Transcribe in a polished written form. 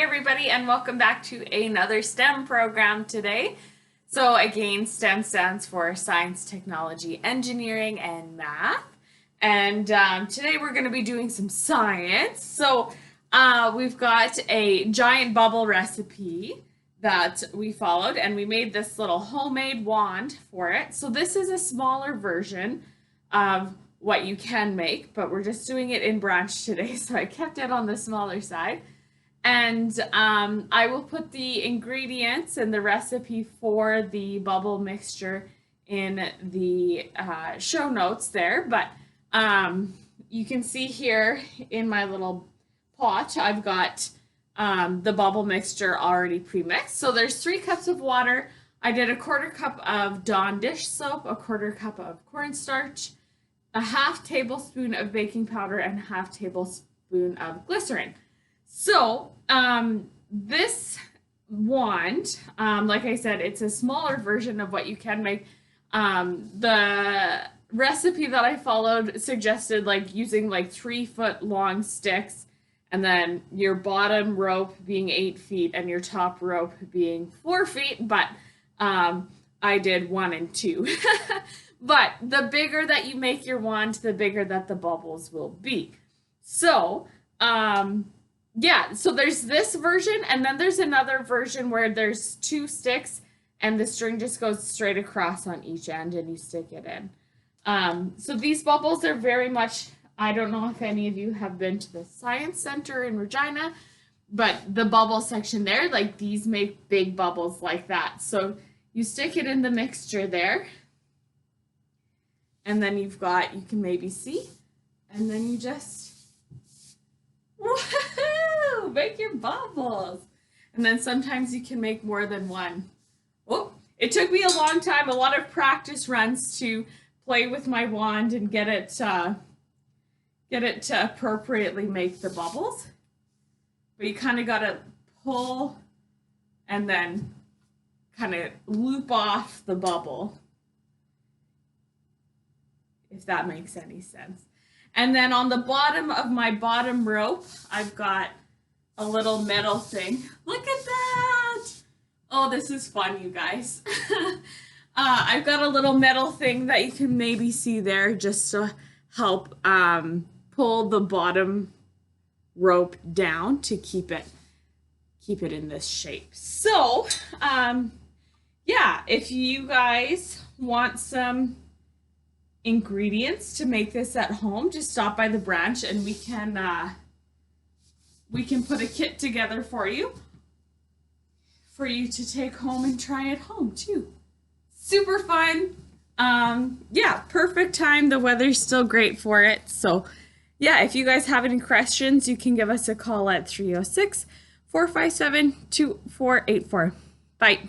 everybody, and welcome back to another STEM program today. So again, STEM stands for Science, Technology, Engineering, and Math. And today we're going to be doing some science. So we've got a giant bubble recipe that we followed, and we made this little homemade wand for it. So this is a smaller version of what you can make, but we're just doing it in branch today, so I kept it on the smaller side. And I will put the ingredients and the recipe for the bubble mixture in the show notes there, but you can see here in my little pot I've got the bubble mixture already pre-mixed. So there's 3 cups of water. I did a 1/4 cup of Dawn dish soap, a 1/4 cup of cornstarch, a 1/2 tablespoon of baking powder, and a 1/2 tablespoon of glycerin. So this wand, like I said, it's a smaller version of what you can make. The recipe that I followed suggested like using like 3-foot long sticks, and then your bottom rope being 8 feet and your top rope being 4 feet, but I did 1 and 2. But the bigger that you make your wand, the bigger that the bubbles will be. So, yeah, so there's this version, and then there's another version where there's 2 sticks, and the string just goes straight across on each end, and you stick it in. So these bubbles are very much, I don't know if any of you have been to the Science Center in Regina, but the bubble section there, like these make big bubbles like that. So you stick it in the mixture there, and then you've got, you can maybe see, and then you just, woohoo, make your bubbles. And then sometimes you can make more than one. Oh, it took me a long time, a lot of practice runs to play with my wand and get it to appropriately make the bubbles. But you kind of got to pull and then kind of loop off the bubble, if that makes any sense. And then on the bottom of my bottom rope, I've got a little metal thing. Look at that! Oh, this is fun, you guys. I've got a little metal thing that you can maybe see there just to help pull the bottom rope down to keep it in this shape. So, yeah, if you guys want some ingredients to make this at home, just stop by the branch and we can put a kit together for you to take home and try at home too. Super fun. Yeah, perfect time. The weather's still great for it. So yeah, if you guys have any questions, you can give us a call at 306-457-2484. Bye.